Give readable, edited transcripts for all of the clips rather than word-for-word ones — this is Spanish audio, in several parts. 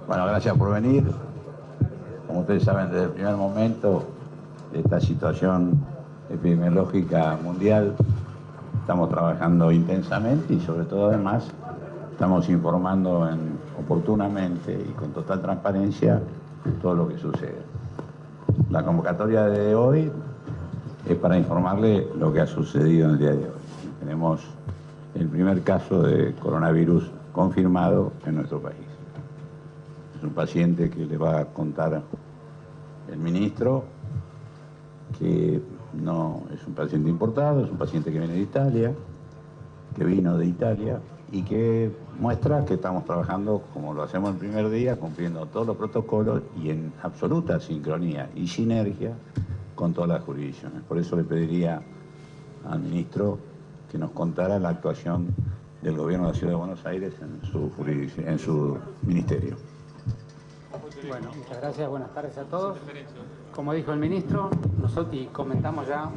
Bueno, gracias por venir. Como ustedes saben, desde el primer momento de esta situación epidemiológica mundial, estamos trabajando intensamente y sobre todo además estamos informando oportunamente y con total transparencia todo lo que sucede. La convocatoria de hoy es para informarle lo que ha sucedido en el día de hoy. Tenemos el primer caso de coronavirus confirmado en nuestro país. Es un paciente que le va a contar el ministro, que no es un paciente importado, es un paciente que viene de Italia, que vino de Italia y que muestra que estamos trabajando como lo hacemos el primer día, cumpliendo todos los protocolos y en absoluta sincronía y sinergia con todas las jurisdicciones. Por eso le pediría al ministro que nos contara la actuación del gobierno de la Ciudad de Buenos Aires en su ministerio. Bueno, muchas gracias, buenas tardes a todos. Como dijo el ministro, nosotros comentamos ya,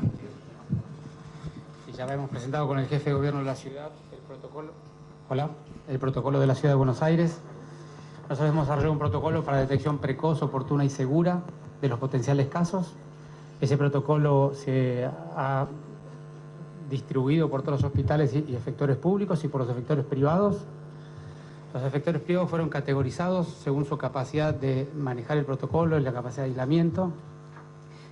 y ya habíamos presentado con el jefe de gobierno de la ciudad el protocolo de la Ciudad de Buenos Aires. Nosotros hemos desarrollado un protocolo para detección precoz, oportuna y segura de los potenciales casos. Ese protocolo se ha distribuido por todos los hospitales y efectores públicos y por los efectores privados. Los efectores privados fueron categorizados según su capacidad de manejar el protocolo y la capacidad de aislamiento.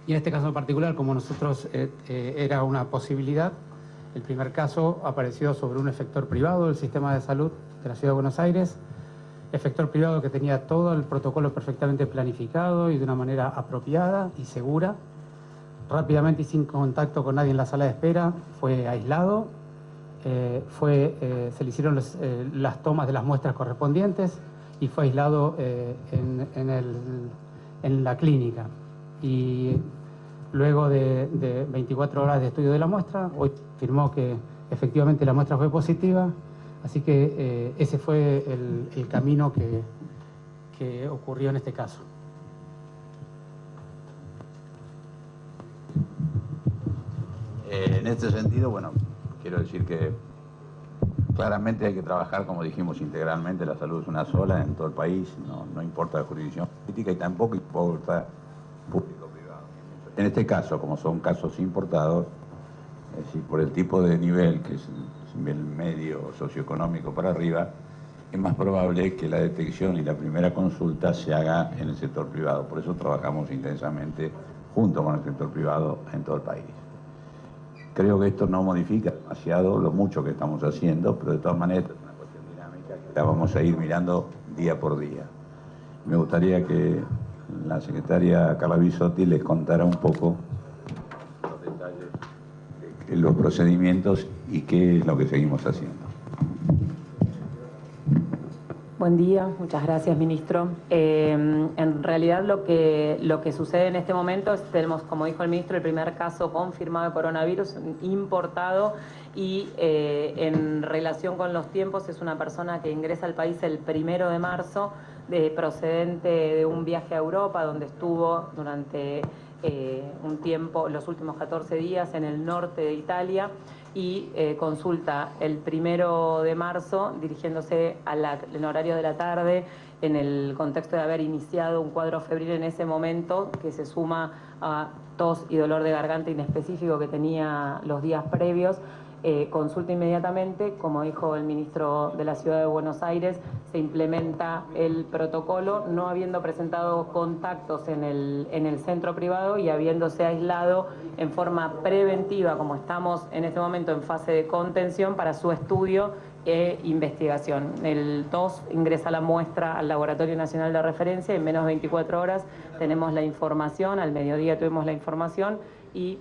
Y en este caso en particular, como nosotros era una posibilidad, el primer caso apareció sobre un efector privado del sistema de salud de la Ciudad de Buenos Aires, efector privado que tenía todo el protocolo perfectamente planificado y de una manera apropiada y segura. Rápidamente y sin contacto con nadie en la sala de espera, fue aislado. Se le hicieron las tomas de las muestras correspondientes y fue aislado en la clínica. Y luego de 24 horas de estudio de la muestra, hoy firmó que efectivamente la muestra fue positiva, así que ese fue el camino que ocurrió en este caso. En este sentido, bueno, quiero decir que claramente hay que trabajar, como dijimos, integralmente. La salud es una sola en todo el país, no importa la jurisdicción política y tampoco importa público-privado. En este caso, como son casos importados, es decir, por el tipo de nivel, que es el medio socioeconómico para arriba, es más probable que la detección y la primera consulta se haga en el sector privado. Por eso trabajamos intensamente junto con el sector privado en todo el país. Creo que esto no modifica demasiado lo mucho que estamos haciendo, pero de todas maneras es una cuestión dinámica que la vamos a ir mirando día por día. Me gustaría que la secretaria Carla Bisotti les contara un poco los detalles de los procedimientos y qué es lo que seguimos haciendo. Buen día, muchas gracias, ministro. En realidad lo que sucede en este momento es que tenemos, como dijo el ministro, el primer caso confirmado de coronavirus importado y en relación con los tiempos es una persona que ingresa al país el 1 de marzo, procedente de un viaje a Europa donde estuvo durante un tiempo, los últimos 14 días en el norte de Italia, y consulta el 1 de marzo dirigiéndose en horario de la tarde en el contexto de haber iniciado un cuadro febril en ese momento que se suma a tos y dolor de garganta inespecífico que tenía los días previos. Consulta inmediatamente, como dijo el ministro de la Ciudad de Buenos Aires, se implementa el protocolo, no habiendo presentado contactos en el centro privado y habiéndose aislado en forma preventiva, como estamos en este momento en fase de contención, para su estudio e investigación. El TOS ingresa la muestra al Laboratorio Nacional de Referencia y en menos de 24 horas tenemos la información, al mediodía tuvimos la información y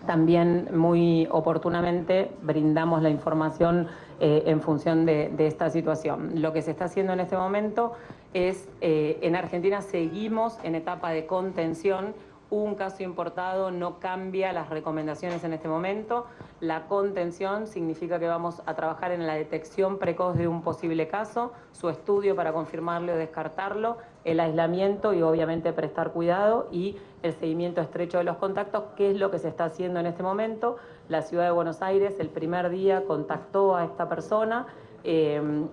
también muy oportunamente brindamos la información en función de esta situación. Lo que se está haciendo en este momento es, en Argentina seguimos en etapa de contención. Un caso importado no cambia las recomendaciones en este momento. La contención significa que vamos a trabajar en la detección precoz de un posible caso, su estudio para confirmarlo o descartarlo, el aislamiento y obviamente prestar cuidado y el seguimiento estrecho de los contactos, que es lo que se está haciendo en este momento. La Ciudad de Buenos Aires el primer día contactó a esta persona, En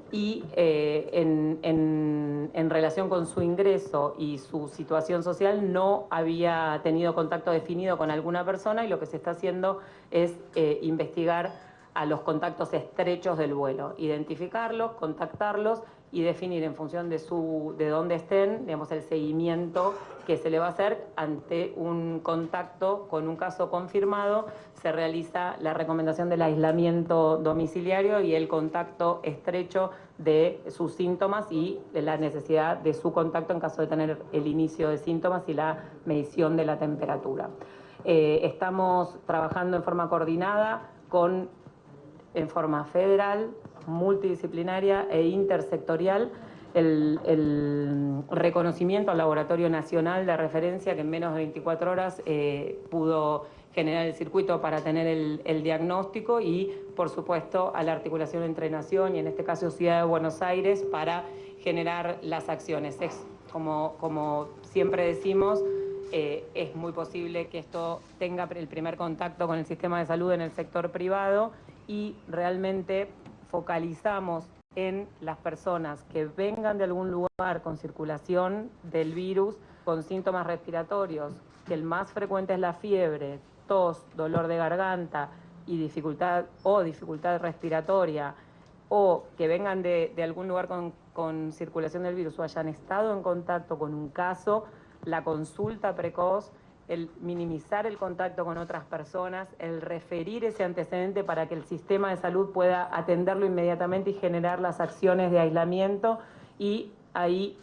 relación con su ingreso y su situación social no había tenido contacto definido con alguna persona, y lo que se está haciendo es investigar a los contactos estrechos del vuelo, identificarlos, contactarlos y definir en función de dónde estén, digamos, el seguimiento que se le va a hacer. Ante un contacto con un caso confirmado, se realiza la recomendación del aislamiento domiciliario y el contacto estrecho de sus síntomas y de la necesidad de su contacto en caso de tener el inicio de síntomas y la medición de la temperatura. Estamos trabajando en forma coordinada en forma federal, multidisciplinaria e intersectorial, el reconocimiento al Laboratorio Nacional de Referencia, que en menos de 24 horas pudo generar el circuito para tener el diagnóstico, y por supuesto a la articulación entre Nación y en este caso Ciudad de Buenos Aires para generar las acciones. Como siempre decimos, es muy posible que esto tenga el primer contacto con el sistema de salud en el sector privado, y realmente focalizamos en las personas que vengan de algún lugar con circulación del virus, con síntomas respiratorios, que el más frecuente es la fiebre, tos, dolor de garganta y dificultad respiratoria, o que vengan de algún lugar con circulación del virus o hayan estado en contacto con un caso. La consulta precoz, el minimizar el contacto con otras personas, el referir ese antecedente para que el sistema de salud pueda atenderlo inmediatamente y generar las acciones de aislamiento, y ahí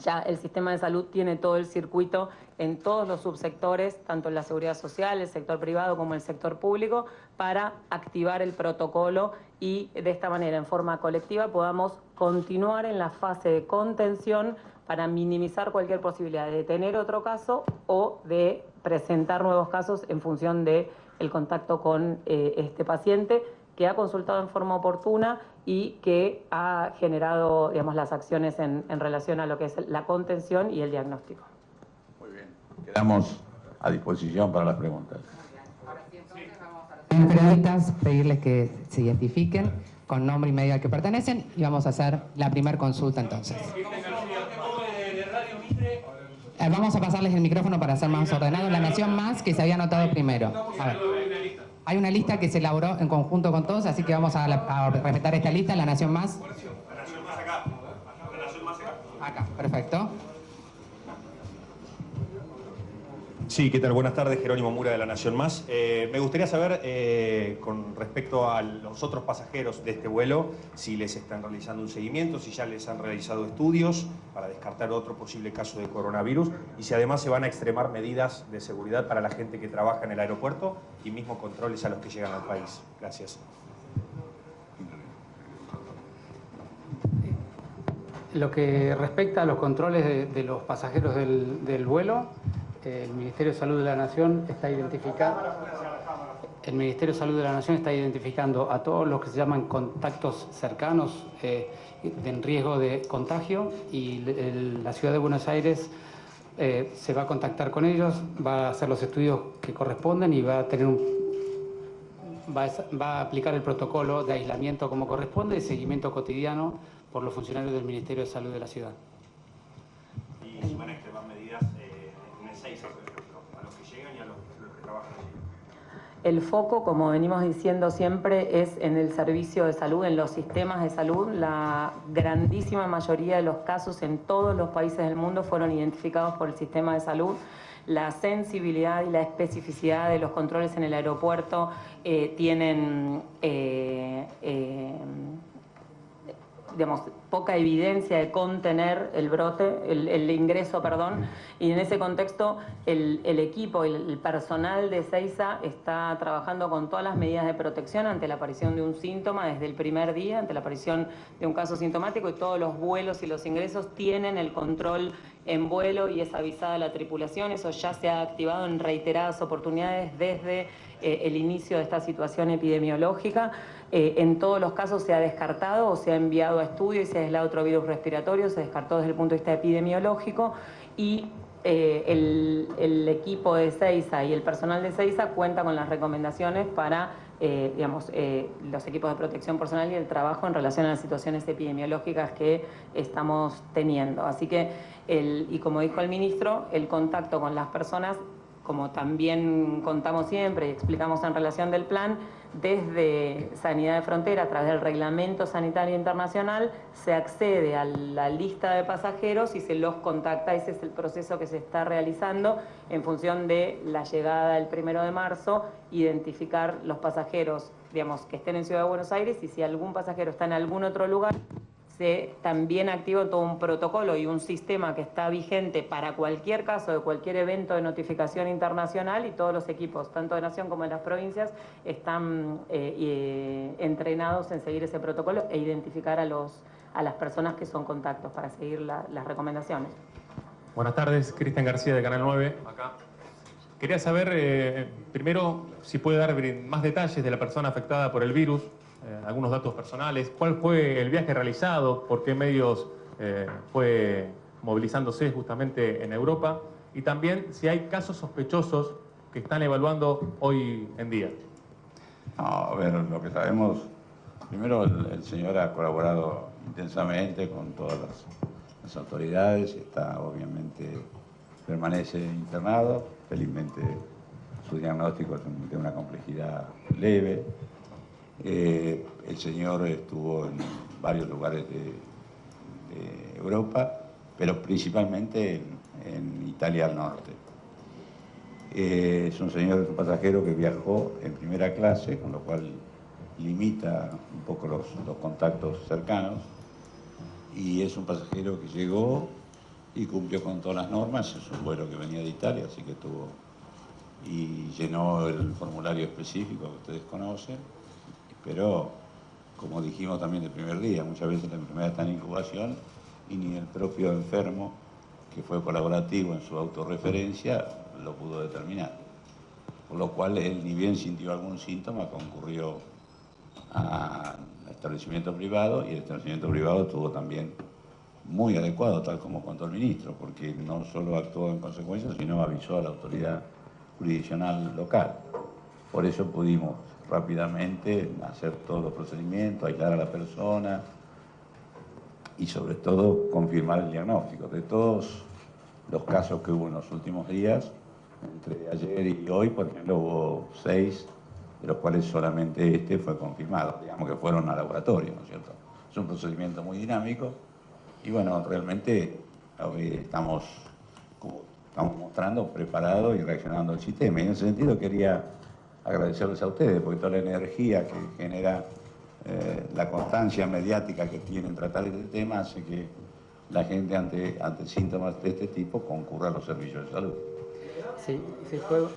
ya el sistema de salud tiene todo el circuito en todos los subsectores, tanto en la seguridad social, el sector privado como el sector público, para activar el protocolo y de esta manera, en forma colectiva, podamos continuar en la fase de contención para minimizar cualquier posibilidad de tener otro caso o de presentar nuevos casos en función del contacto con este paciente, que ha consultado en forma oportuna y que ha generado, digamos, las acciones en relación a lo que es la contención y el diagnóstico. Muy bien, quedamos a disposición para las preguntas. Ahora sí, entonces vamos a los periodistas, pedirles que se identifiquen con nombre y medio al que pertenecen, y vamos a hacer la primera consulta entonces. Vamos a pasarles el micrófono para ser más ordenado. La Nación Más, que se había anotado primero. A ver. Hay una lista que se elaboró en conjunto con todos, así que vamos a respetar esta lista. La Nación Más. La Nación Más acá. La Nación Más acá. Acá, perfecto. Sí, ¿qué tal? Buenas tardes, Jerónimo Mura de La Nación Más. Me gustaría saber, con respecto a los otros pasajeros de este vuelo, si les están realizando un seguimiento, si ya les han realizado estudios para descartar otro posible caso de coronavirus, y si además se van a extremar medidas de seguridad para la gente que trabaja en el aeropuerto y mismo controles a los que llegan al país. Gracias. Lo que respecta a los controles de los pasajeros del vuelo, el Ministerio de Salud de la Nación está identificando a todos los que se llaman contactos cercanos en riesgo de contagio, y la Ciudad de Buenos Aires se va a contactar con ellos, va a hacer los estudios que corresponden y va a aplicar el protocolo de aislamiento como corresponde y seguimiento cotidiano por los funcionarios del Ministerio de Salud de la ciudad. ¿Y si van a extremar medidas en Ezeiza, por ejemplo, a los que llegan y a los que trabajan allí? El foco, como venimos diciendo siempre, es en el servicio de salud, en los sistemas de salud. La grandísima mayoría de los casos en todos los países del mundo fueron identificados por el sistema de salud. La sensibilidad y la especificidad de los controles en el aeropuerto tienen digamos, poca evidencia de contener el brote, el ingreso, perdón, y en ese contexto el equipo, el personal de Ezeiza está trabajando con todas las medidas de protección ante la aparición de un síntoma desde el primer día, ante la aparición de un caso sintomático, y todos los vuelos y los ingresos tienen el control en vuelo y es avisada la tripulación. Eso ya se ha activado en reiteradas oportunidades desde el inicio de esta situación epidemiológica. En todos los casos se ha descartado o se ha enviado a estudio y se ha aislado otro virus respiratorio, se descartó desde el punto de vista epidemiológico, y el equipo de Ezeiza y el personal de Ezeiza cuenta con las recomendaciones para los equipos de protección personal y el trabajo en relación a las situaciones epidemiológicas que estamos teniendo. Así que, y como dijo el ministro, el contacto con las personas, como también contamos siempre y explicamos en relación del plan, desde Sanidad de Frontera, a través del Reglamento Sanitario Internacional, se accede a la lista de pasajeros y se los contacta. Ese es el proceso que se está realizando en función de la llegada del 1 de marzo, identificar los pasajeros, digamos, que estén en Ciudad de Buenos Aires, y si algún pasajero está en algún otro lugar, se también activa todo un protocolo y un sistema que está vigente para cualquier caso de cualquier evento de notificación internacional, y todos los equipos, tanto de Nación como de las provincias, están entrenados en seguir ese protocolo e identificar a las personas que son contactos para seguir las recomendaciones. Buenas tardes, Cristian García de Canal 9, acá. Quería saber, primero, si puede dar más detalles de la persona afectada por el virus, algunos datos personales, cuál fue el viaje realizado, por qué medios fue movilizándose justamente en Europa, y también si hay casos sospechosos que están evaluando hoy en día. No, a ver, lo que sabemos, primero el señor ha colaborado intensamente con todas las autoridades, está obviamente, permanece internado, felizmente su diagnóstico es de una complejidad leve. El señor estuvo en varios lugares de Europa, pero principalmente en Italia al norte. Es un pasajero que viajó en primera clase, con lo cual limita un poco los contactos cercanos, y es un pasajero que llegó y cumplió con todas las normas. Es un vuelo que venía de Italia, así que y llenó el formulario específico que ustedes conocen. Pero, como dijimos también el primer día, muchas veces la enfermedad está en incubación y ni el propio enfermo, que fue colaborativo en su autorreferencia, lo pudo determinar. Por lo cual él, ni bien sintió algún síntoma, concurrió al establecimiento privado, y el establecimiento privado estuvo también muy adecuado, tal como contó el ministro, porque no solo actuó en consecuencia, sino avisó a la autoridad jurisdiccional local. Por eso pudimos rápidamente hacer todos los procedimientos, aislar a la persona y sobre todo confirmar el diagnóstico. De todos los casos que hubo en los últimos días, entre ayer y hoy, por ejemplo, hubo 6, de los cuales solamente este fue confirmado, digamos que fueron a laboratorio, ¿no es cierto? Es un procedimiento muy dinámico y bueno, realmente estamos mostrando preparado y reaccionando al sistema. Y en ese sentido quería agradecerles a ustedes, porque toda la energía que genera la constancia mediática que tienen tratar este tema hace que la gente ante síntomas de este tipo concurra a los servicios de salud. Sí, fue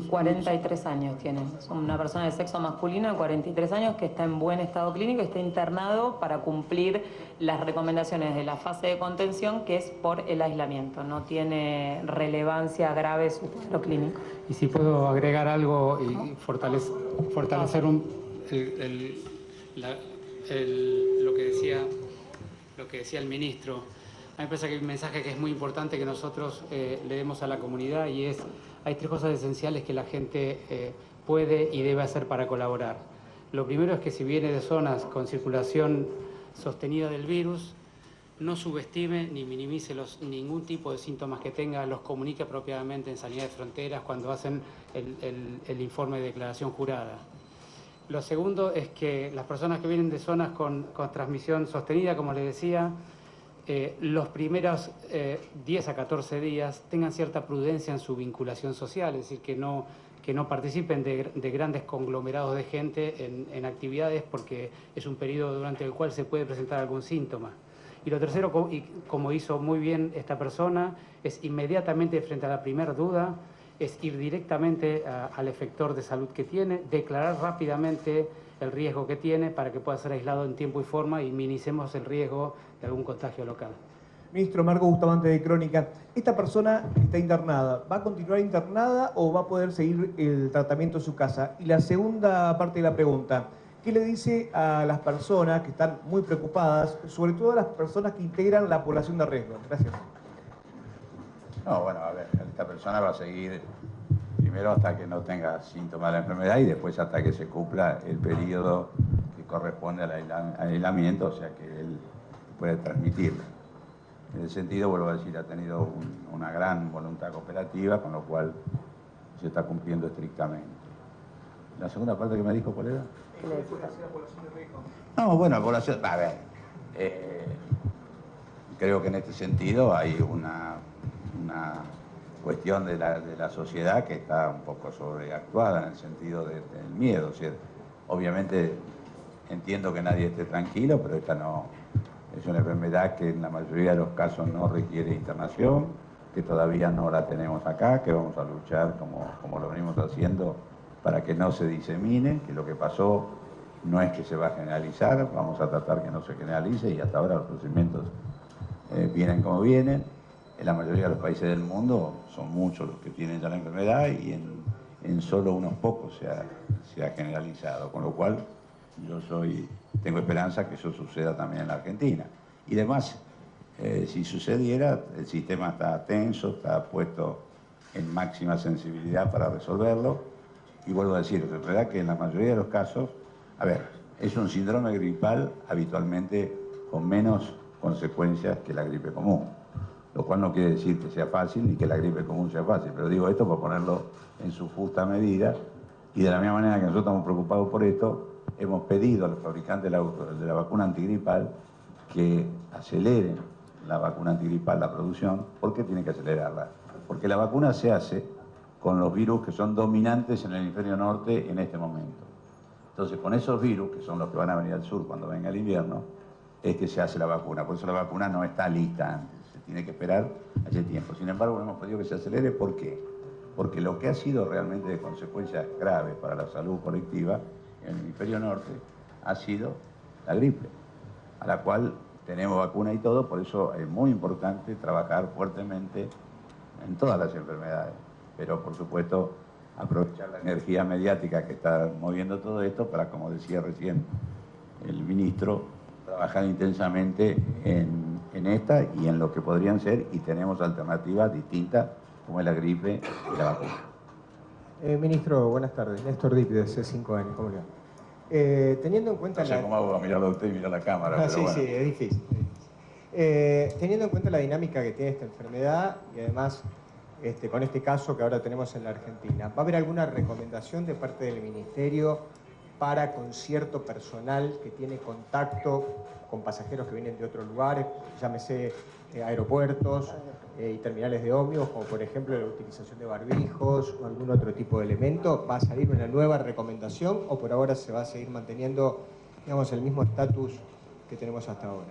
43 años tiene. Es una persona de sexo masculino de 43 años que está en buen estado clínico y está internado para cumplir las recomendaciones de la fase de contención, que es por el aislamiento. No tiene relevancia grave su cuadro clínico. Y si puedo agregar algo y fortalecer lo que decía el ministro. A mí me parece que hay un mensaje que es muy importante que nosotros le demos a la comunidad, y es: hay 3 cosas esenciales que la gente puede y debe hacer para colaborar. Lo primero es que si viene de zonas con circulación sostenida del virus, no subestime ni minimice ningún tipo de síntomas que tenga, los comunique apropiadamente en Sanidad de Fronteras cuando hacen el informe de declaración jurada. Lo segundo es que las personas que vienen de zonas con transmisión sostenida, como les decía, los primeros 10 a 14 días tengan cierta prudencia en su vinculación social, es decir, que no participen de grandes conglomerados de gente en actividades, porque es un periodo durante el cual se puede presentar algún síntoma. Y lo tercero, como hizo muy bien esta persona, es inmediatamente frente a la primera duda, es ir directamente al efector de salud que tiene, declarar rápidamente el riesgo que tiene para que pueda ser aislado en tiempo y forma y minimicemos el riesgo de algún contagio local. Ministro, Marco Bustamante de Crónica. Esta persona está internada, ¿va a continuar internada o va a poder seguir el tratamiento en su casa? Y la segunda parte de la pregunta, ¿qué le dice a las personas que están muy preocupadas, sobre todo a las personas que integran la población de riesgo? Gracias. No, bueno, a ver, esta persona va a seguir primero hasta que no tenga síntomas de la enfermedad y después hasta que se cumpla el periodo que corresponde al aislamiento, o sea que él puede transmitirlo. En ese sentido, vuelvo a decir, ha tenido una gran voluntad cooperativa, con lo cual se está cumpliendo estrictamente. La segunda parte que me dijo, ¿cuál era? No, bueno, población, a ver, creo que en este sentido hay una cuestión de la sociedad que está un poco sobreactuada en el sentido del miedo. O sea, obviamente entiendo que nadie esté tranquilo, pero esta no es una enfermedad que en la mayoría de los casos no requiere internación, que todavía no la tenemos acá, que vamos a luchar como lo venimos haciendo para que no se disemine, que lo que pasó no es que se va a generalizar, vamos a tratar que no se generalice y hasta ahora los procedimientos vienen como vienen. En la mayoría de los países del mundo son muchos los que tienen ya la enfermedad y en solo unos pocos se ha generalizado, con lo cual tengo esperanza que eso suceda también en la Argentina. Y además, si sucediera, el sistema está tenso, está puesto en máxima sensibilidad para resolverlo. Y vuelvo a decir, es verdad que en la mayoría de los casos, a ver, es un síndrome gripal habitualmente con menos consecuencias que la gripe común, lo cual no quiere decir que sea fácil ni que la gripe común sea fácil, pero digo esto para ponerlo en su justa medida, y de la misma manera que nosotros estamos preocupados por esto, hemos pedido a los fabricantes de la vacuna antigripal que aceleren la vacuna antigripal, la producción. ¿Por qué tiene que acelerarla? Porque la vacuna se hace con los virus que son dominantes en el hemisferio norte en este momento. Entonces, con esos virus, que son los que van a venir al sur cuando venga el invierno, es que se hace la vacuna. Por eso la vacuna no está lista antes, se tiene que esperar hace tiempo. Sin embargo, hemos pedido que se acelere. ¿Por qué? Porque lo que ha sido realmente de consecuencias graves para la salud colectiva en el hemisferio norte ha sido la gripe, a la cual tenemos vacuna y todo. Por eso es muy importante trabajar fuertemente en todas las enfermedades, pero por supuesto aprovechar la energía mediática que está moviendo todo esto para, como decía recién el ministro, trabajar intensamente en esta y en lo que podrían ser, y tenemos alternativas distintas como es la gripe y la vacuna. Ministro, buenas tardes. Néstor Dipi, de C5N, ¿cómo le va? Teniendo en cuenta no sé cómo hago a mirarlo a usted y mirar la cámara, pero sí, bueno. Sí, es difícil. Teniendo en cuenta la dinámica que tiene esta enfermedad y además con este caso que ahora tenemos en la Argentina, ¿va a haber alguna recomendación de parte del Ministerio para concierto personal que tiene contacto con pasajeros que vienen de otros lugares, llámese aeropuertos y terminales de ómnibus, como por ejemplo la utilización de barbijos o algún otro tipo de elemento? ¿Va a salir una nueva recomendación o por ahora se va a seguir manteniendo, digamos, el mismo estatus que tenemos hasta ahora?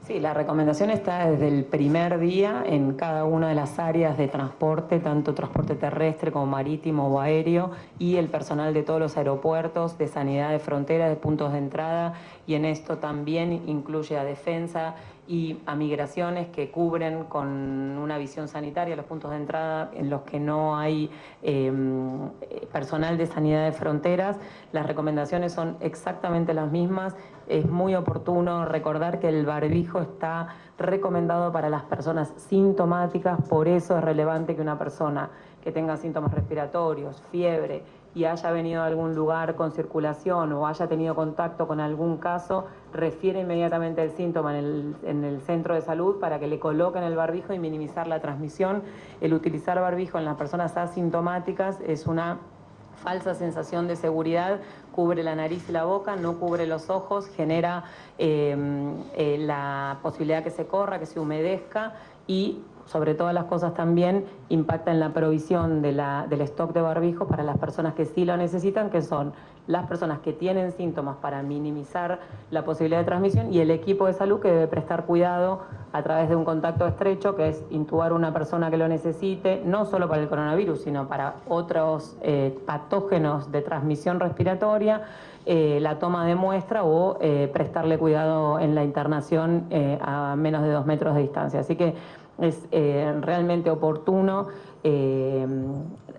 Sí, la recomendación está desde el primer día en cada una de las áreas de transporte, tanto transporte terrestre como marítimo o aéreo, y el personal de todos los aeropuertos, de sanidad de frontera, de puntos de entrada, y en esto también incluye a defensa y a migraciones que cubren con una visión sanitaria los puntos de entrada en los que no hay personal de sanidad de fronteras. Las recomendaciones son exactamente las mismas. Es muy oportuno recordar que el barbijo está recomendado para las personas sintomáticas, por eso es relevante que una persona que tenga síntomas respiratorios, fiebre y haya venido a algún lugar con circulación o haya tenido contacto con algún caso, refiere inmediatamente el síntoma en el centro de salud para que le coloquen el barbijo y minimizar la transmisión. El utilizar barbijo en las personas asintomáticas es una falsa sensación de seguridad, cubre la nariz y la boca, no cubre los ojos, genera la posibilidad que se corra, que se humedezca y, sobre todas las cosas, también impacta en la provisión del stock de barbijos para las personas que sí lo necesitan, que son las personas que tienen síntomas para minimizar la posibilidad de transmisión, y el equipo de salud que debe prestar cuidado a través de un contacto estrecho, que es intubar a una persona que lo necesite, no solo para el coronavirus, sino para otros patógenos de transmisión respiratoria, la toma de muestra o prestarle cuidado en la internación a menos de 2 metros de distancia. Así que es realmente oportuno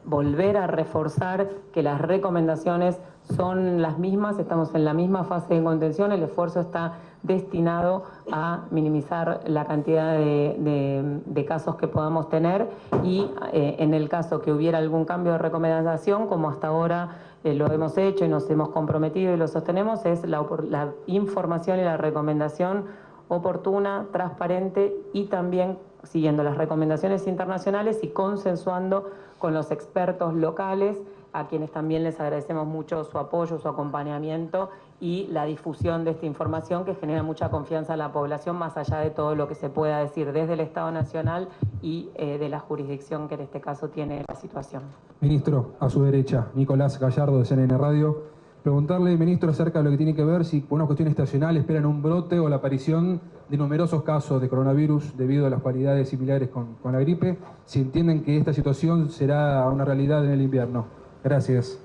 volver a reforzar que las recomendaciones son las mismas, estamos en la misma fase de contención, el esfuerzo está destinado a minimizar la cantidad de casos que podamos tener y en el caso que hubiera algún cambio de recomendación, como hasta ahora lo hemos hecho y nos hemos comprometido y lo sostenemos, es la información y la recomendación oportuna, transparente y también siguiendo las recomendaciones internacionales y consensuando con los expertos locales, a quienes también les agradecemos mucho su apoyo, su acompañamiento y la difusión de esta información que genera mucha confianza en la población, más allá de todo lo que se pueda decir desde el Estado Nacional y de la jurisdicción que en este caso tiene la situación. Ministro, a su derecha, Nicolás Gallardo de CNN Radio. Preguntarle, ministro, acerca de lo que tiene que ver si por una cuestión estacional esperan un brote o la aparición de numerosos casos de coronavirus debido a las cualidades similares con la gripe, si entienden que esta situación será una realidad en el invierno. Gracias.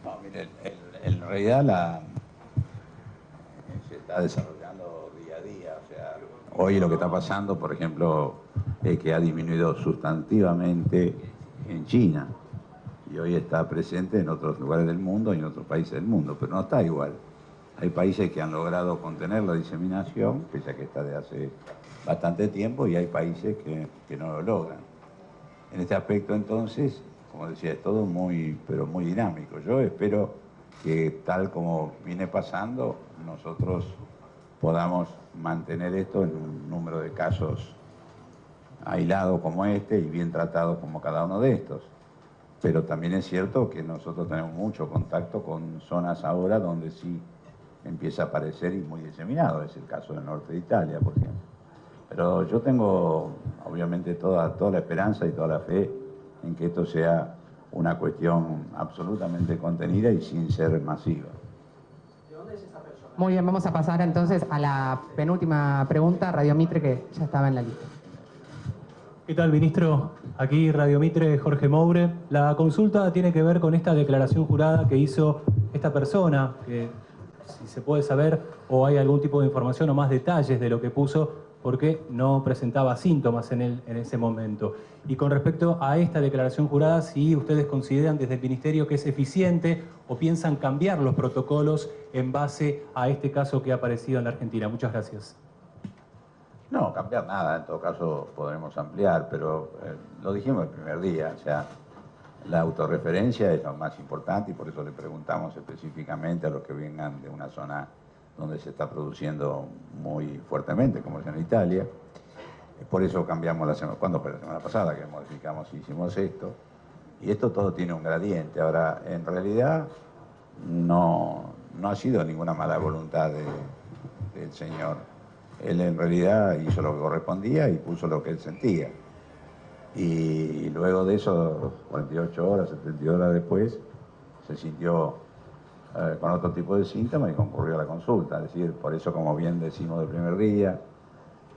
No, mire, en realidad se está desarrollando día a día. O sea, hoy lo que está pasando, por ejemplo, es que ha disminuido sustantivamente en China. Y hoy está presente en otros lugares del mundo y en otros países del mundo, pero no está igual. Hay países que han logrado contener la diseminación, pese a que está de hace bastante tiempo, y hay países que no lo logran. En este aspecto, entonces, como decía, es todo pero muy dinámico. Yo espero que, tal como viene pasando, nosotros podamos mantener esto en un número de casos aislados como este y bien tratados como cada uno de estos. Pero también es cierto que nosotros tenemos mucho contacto con zonas ahora donde sí empieza a aparecer y muy diseminado. Es el caso del norte de Italia, por ejemplo. Pero yo tengo, obviamente, toda la esperanza y toda la fe en que esto sea una cuestión absolutamente contenida y sin ser masiva. ¿De dónde es esa persona? Muy bien, vamos a pasar entonces a la penúltima pregunta, Radio Mitre, que ya estaba en la lista. ¿Qué tal, ministro? Aquí Radio Mitre, Jorge Moure. La consulta tiene que ver con esta declaración jurada que hizo esta persona, que si se puede saber o hay algún tipo de información o más detalles de lo que puso, porque no presentaba síntomas en ese momento. Y con respecto a esta declaración jurada, si ustedes consideran desde el Ministerio que es eficiente o piensan cambiar los protocolos en base a este caso que ha aparecido en la Argentina. Muchas gracias. No, cambiar nada, en todo caso podremos ampliar, pero lo dijimos el primer día, o sea, la autorreferencia es lo más importante y por eso le preguntamos específicamente a los que vengan de una zona donde se está produciendo muy fuertemente, como es en Italia. Por eso cambiamos la semana, ¿cuándo fue? La semana pasada que modificamos y hicimos esto. Y esto todo tiene un gradiente. Ahora, en realidad, no ha sido ninguna mala voluntad del señor. Él en realidad hizo lo que correspondía y puso lo que él sentía. Y luego de eso, 48 horas, 72 horas después, se sintió con otro tipo de síntomas y concurrió a la consulta. Es decir, por eso, como bien decimos del primer día,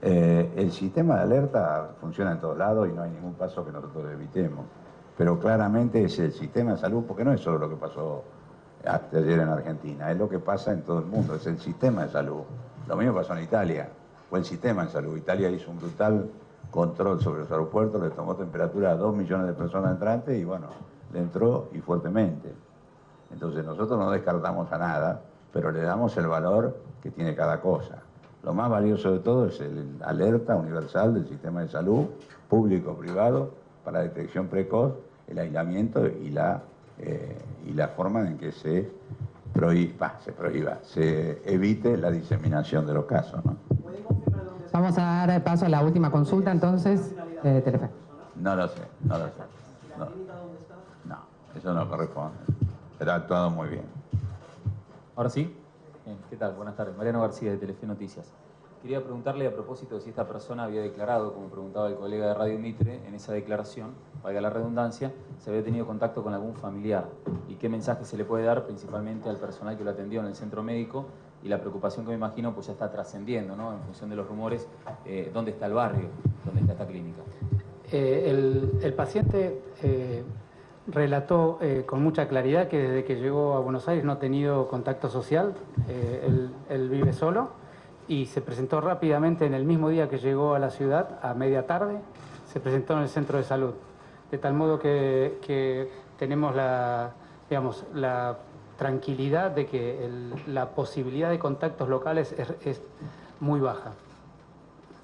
el sistema de alerta funciona en todos lados y no hay ningún paso que nosotros evitemos. Pero claramente es el sistema de salud, porque no es solo lo que pasó hasta ayer en Argentina, es lo que pasa en todo el mundo, es el sistema de salud. Lo mismo pasó en Italia, fue el sistema de salud. Italia hizo un brutal control sobre los aeropuertos, le tomó temperatura a 2 millones de personas entrantes y bueno, le entró y fuertemente. Entonces nosotros no descartamos a nada, pero le damos el valor que tiene cada cosa. Lo más valioso de todo es el alerta universal del sistema de salud, público, privado, para detección precoz, el aislamiento y la forma en que se evite la diseminación de los casos, ¿no? Vamos a dar paso a la última consulta, entonces, de Telefe. No lo sé. No, eso no corresponde. Pero ha actuado muy bien. Ahora sí. Bien, ¿qué tal? Buenas tardes. Mariano García, de Telefe Noticias. Quería preguntarle a propósito de si esta persona había declarado, como preguntaba el colega de Radio Mitre, en esa declaración, valga la redundancia, se había tenido contacto con algún familiar y qué mensaje se le puede dar principalmente al personal que lo atendió en el centro médico y la preocupación que me imagino pues ya está trascendiendo, ¿no? En función de los rumores, ¿dónde está el barrio? ¿Dónde está esta clínica? El paciente relató con mucha claridad que desde que llegó a Buenos Aires no ha tenido contacto social, él vive solo y se presentó rápidamente en el mismo día que llegó a la ciudad, a media tarde, se presentó en el centro de salud. De tal modo que tenemos la digamos, la tranquilidad de que la posibilidad de contactos locales es muy baja.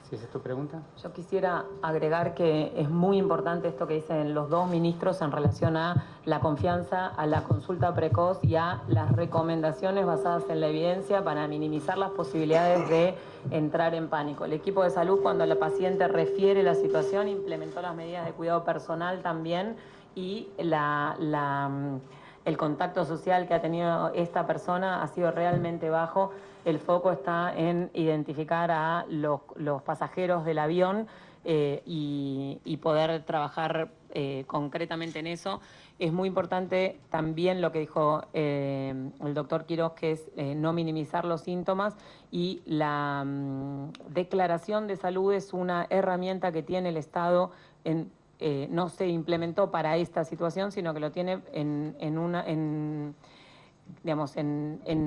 ¿Sí esa es tu pregunta? Yo quisiera agregar que es muy importante esto que dicen los dos ministros en relación a la confianza, a la consulta precoz y a las recomendaciones basadas en la evidencia para minimizar las posibilidades de entrar en pánico. El equipo de salud, cuando la paciente refiere la situación, implementó las medidas de cuidado personal también y el contacto social que ha tenido esta persona ha sido realmente bajo. El foco está en identificar a los pasajeros del avión y poder trabajar concretamente en eso. Es muy importante también lo que dijo el doctor Quiroz, que es no minimizar los síntomas, y la declaración de salud es una herramienta que tiene el Estado no se implementó para esta situación, sino que lo tiene en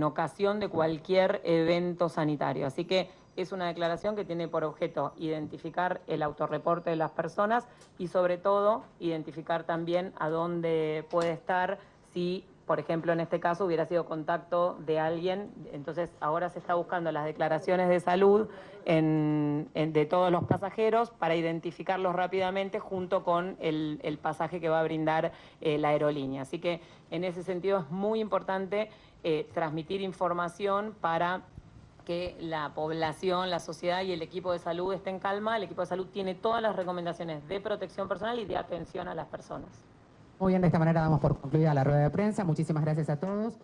ocasión de cualquier evento sanitario. Así que es una declaración que tiene por objeto identificar el autorreporte de las personas y sobre todo identificar también a dónde puede estar si, por ejemplo, en este caso hubiera sido contacto de alguien. Entonces ahora se está buscando las declaraciones de salud de todos los pasajeros para identificarlos rápidamente junto con el pasaje que va a brindar la aerolínea. Así que en ese sentido es muy importante transmitir información para que la población, la sociedad y el equipo de salud estén en calma. El equipo de salud tiene todas las recomendaciones de protección personal y de atención a las personas. Muy bien, de esta manera damos por concluida la rueda de prensa. Muchísimas gracias a todos.